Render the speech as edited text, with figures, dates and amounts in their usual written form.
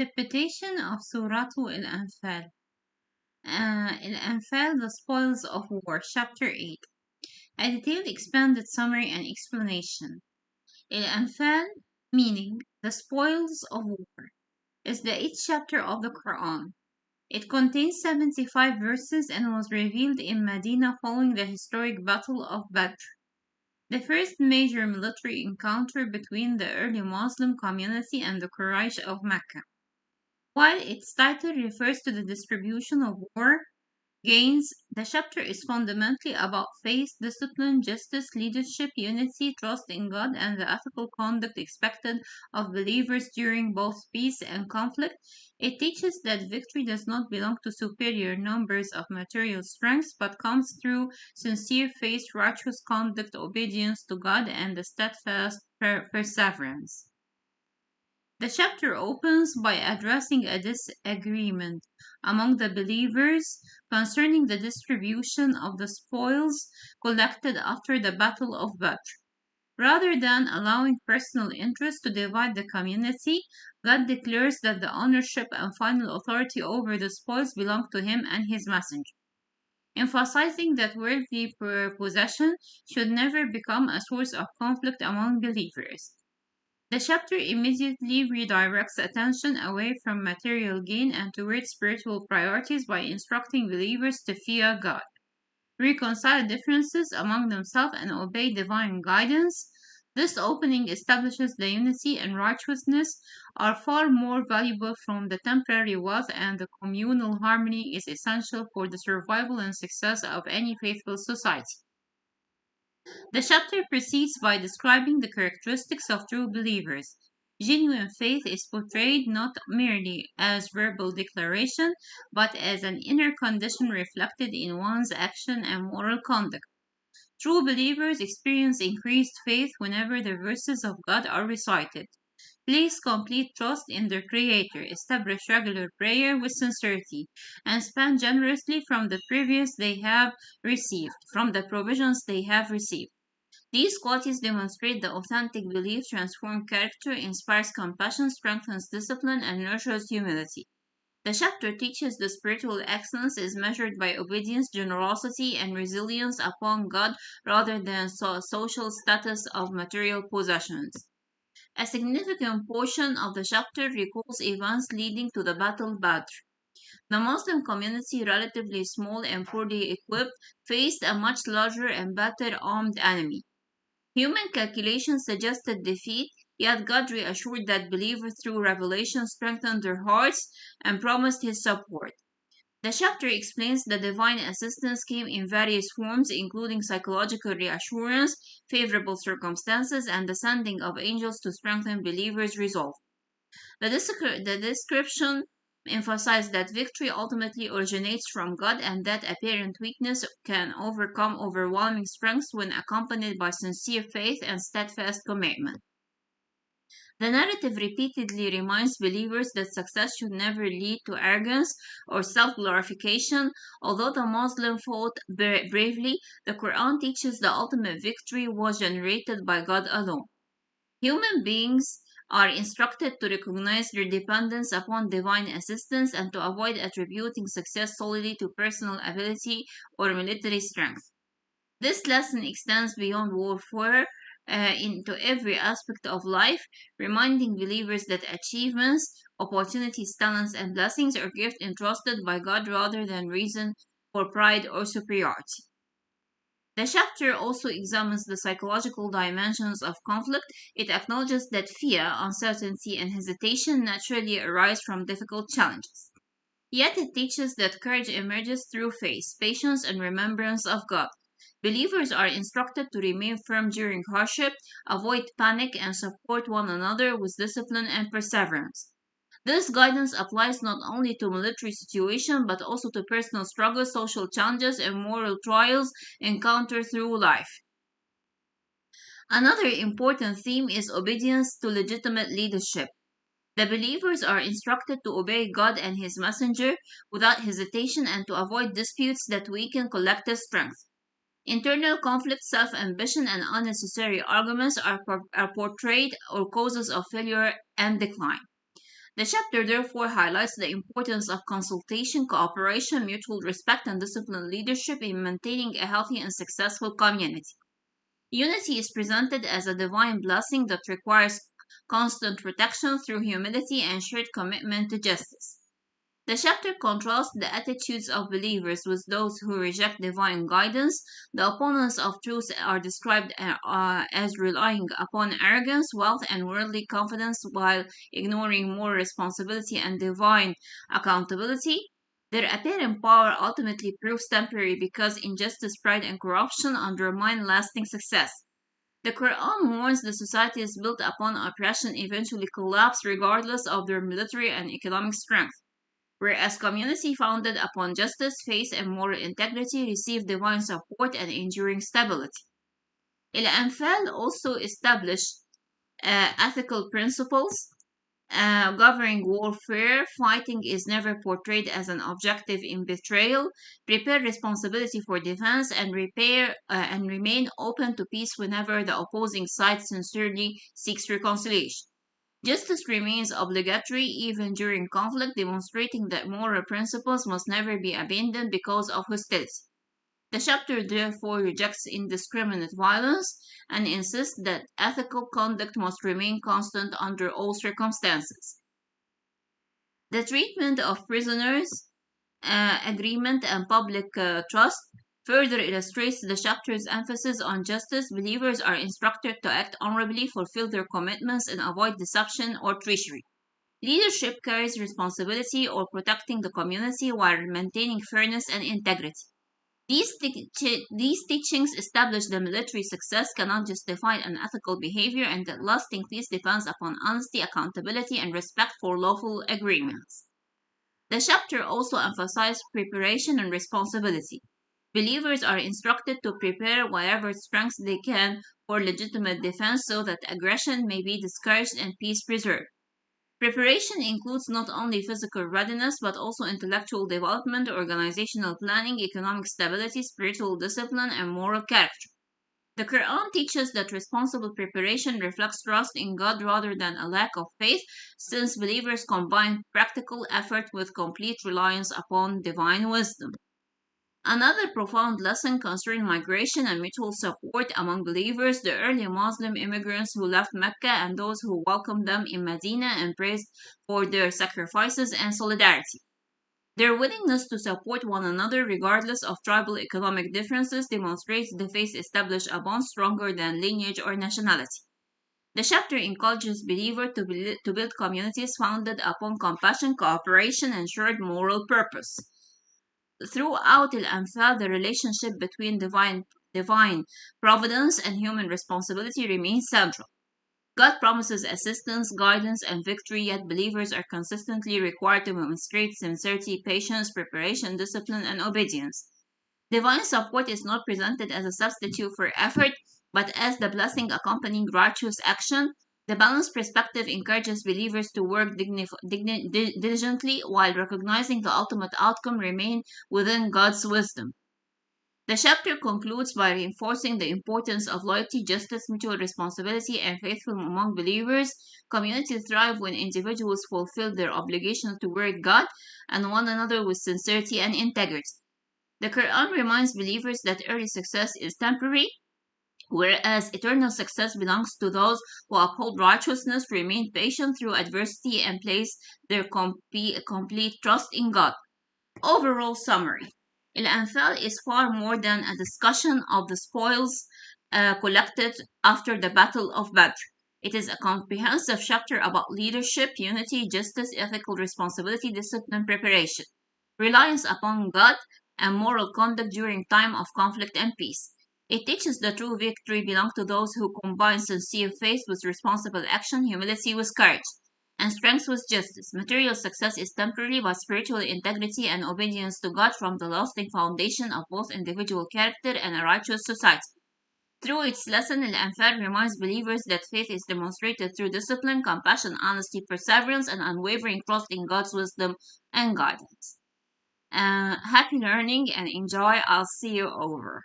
Interpretation of Surah Al-Anfāl. Al-Anfāl, the Spoils of War, Chapter 8. A detailed expanded summary and explanation. Al-Anfāl, meaning the spoils of war, is the 8th chapter of the Quran. It contains 75 verses and was revealed in Medina following the historic Battle of Badr, the first major military encounter between the early Muslim community and the Quraysh of Mecca. While its title refers to the distribution of war gains, the chapter is fundamentally about faith, discipline, justice, leadership, unity, trust in God, and the ethical conduct expected of believers during both peace and conflict. It teaches that victory does not belong to superior numbers of material strengths, but comes through sincere faith, righteous conduct, obedience to God, and the steadfast perseverance. The chapter opens by addressing a disagreement among the believers concerning the distribution of the spoils collected after the Battle of Badr. Rather than allowing personal interest to divide the community, God declares that the ownership and final authority over the spoils belong to Him and His Messenger, emphasizing that worldly possession should never become a source of conflict among believers. The chapter immediately redirects attention away from material gain and towards spiritual priorities by instructing believers to fear God, reconcile differences among themselves, and obey divine guidance. This opening establishes the unity and righteousness are far more valuable from the temporary wealth, and the communal harmony is essential for the survival and success of any faithful society. The chapter proceeds by describing the characteristics of true believers. Genuine faith is portrayed not merely as verbal declaration, but as an inner condition reflected in one's action and moral conduct. True believers experience increased faith whenever the verses of God are recited. Place complete trust in their Creator, establish regular prayer with sincerity, and spend generously from the provisions they have received. These qualities demonstrate the authentic belief, transform character, inspires compassion, strengthens discipline, and nurtures humility. The chapter teaches that spiritual excellence is measured by obedience, generosity, and resilience upon God rather than social status of material possessions. A significant portion of the chapter recalls events leading to the Battle Badr. The Muslim community, relatively small and poorly equipped, faced a much larger and better armed enemy. Human calculations suggested defeat, yet God reassured that believers through revelation strengthened their hearts and promised His support. The chapter explains that divine assistance came in various forms, including psychological reassurance, favorable circumstances, and the sending of angels to strengthen believers' resolve. The description emphasized that victory ultimately originates from God and that apparent weakness can overcome overwhelming strength when accompanied by sincere faith and steadfast commitment. The narrative repeatedly reminds believers that success should never lead to arrogance or self glorification. Although the Muslim fought bravely, the Quran teaches the ultimate victory was generated by God alone. Human beings are instructed to recognize their dependence upon divine assistance and to avoid attributing success solely to personal ability or military strength. This lesson extends beyond warfare into every aspect of life, reminding believers that achievements, opportunities, talents, and blessings are gifts entrusted by God rather than reason for pride or superiority. The chapter also examines the psychological dimensions of conflict. It acknowledges that fear, uncertainty, and hesitation naturally arise from difficult challenges. Yet it teaches that courage emerges through faith, patience, and remembrance of God. Believers are instructed to remain firm during hardship, avoid panic, and support one another with discipline and perseverance. This guidance applies not only to military situations but also to personal struggles, social challenges, and moral trials encountered through life. Another important theme is obedience to legitimate leadership. The believers are instructed to obey God and His Messenger without hesitation and to avoid disputes that weaken collective strength. Internal conflict, self ambition, and unnecessary arguments are portrayed or causes of failure and decline. The chapter therefore highlights the importance of consultation, cooperation, mutual respect, and disciplined leadership in maintaining a healthy and successful community. Unity is presented as a divine blessing that requires constant protection through humility and shared commitment to justice. The chapter contrasts the attitudes of believers with those who reject divine guidance. The opponents of truth are described as relying upon arrogance, wealth, and worldly confidence while ignoring moral responsibility and divine accountability. Their apparent power ultimately proves temporary because injustice, pride, and corruption undermine lasting success. The Quran warns the societies built upon oppression eventually collapse regardless of their military and economic strength, whereas community founded upon justice, faith, and moral integrity receive divine support and enduring stability. Al-Anfāl also established ethical principles governing warfare. Fighting is never portrayed as an objective in betrayal. Prepare responsibility for defense and and remain open to peace whenever the opposing side sincerely seeks reconciliation. Justice remains obligatory even during conflict, demonstrating that moral principles must never be abandoned because of hostility. The chapter therefore rejects indiscriminate violence and insists that ethical conduct must remain constant under all circumstances. The treatment of prisoners, agreement, and public trust further illustrates the chapter's emphasis on justice. Believers are instructed to act honorably, fulfill their commitments, and avoid deception or treachery. Leadership carries responsibility for protecting the community while maintaining fairness and integrity. These teachings establish that military success cannot justify unethical behavior and that lasting peace depends upon honesty, accountability, and respect for lawful agreements. The chapter also emphasizes preparation and responsibility. Believers are instructed to prepare whatever strengths they can for legitimate defense so that aggression may be discouraged and peace preserved. Preparation includes not only physical readiness but also intellectual development, organizational planning, economic stability, spiritual discipline, and moral character. The Quran teaches that responsible preparation reflects trust in God rather than a lack of faith, since believers combine practical effort with complete reliance upon divine wisdom. Another profound lesson concerning migration and mutual support among believers. The early Muslim immigrants who left Mecca and those who welcomed them in Medina and praised for their sacrifices and solidarity. Their willingness to support one another regardless of tribal economic differences demonstrates the faith established a bond stronger than lineage or nationality. The chapter encourages believers to build communities founded upon compassion, cooperation, and shared moral purpose. Throughout Al-Anfāl, the relationship between divine providence and human responsibility remains central. God promises assistance, guidance, and victory, yet believers are consistently required to demonstrate sincerity, patience, preparation, discipline, and obedience. Divine support is not presented as a substitute for effort, but as the blessing accompanying righteous action. The balanced perspective encourages believers to work diligently while recognizing the ultimate outcome remain within God's wisdom. The chapter concludes by reinforcing the importance of loyalty, justice, mutual responsibility, and faithfulness among believers. Communities thrive when individuals fulfill their obligations toward God and one another with sincerity and integrity. The Quran reminds believers that early success is temporary, whereas eternal success belongs to those who uphold righteousness, remain patient through adversity, and place their complete trust in God. Overall summary. Al-Anfāl is far more than a discussion of the spoils collected after the Battle of Badr. It is a comprehensive chapter about leadership, unity, justice, ethical responsibility, discipline, preparation, reliance upon God, and moral conduct during time of conflict and peace. It teaches that true victory belongs to those who combine sincere faith with responsible action, humility with courage, and strength with justice. Material success is temporary, but spiritual integrity and obedience to God form the lasting foundation of both individual character and a righteous society. Through its lesson, Al-Anfāl reminds believers that faith is demonstrated through discipline, compassion, honesty, perseverance, and unwavering trust in God's wisdom and guidance. Happy learning and enjoy. I'll see you over.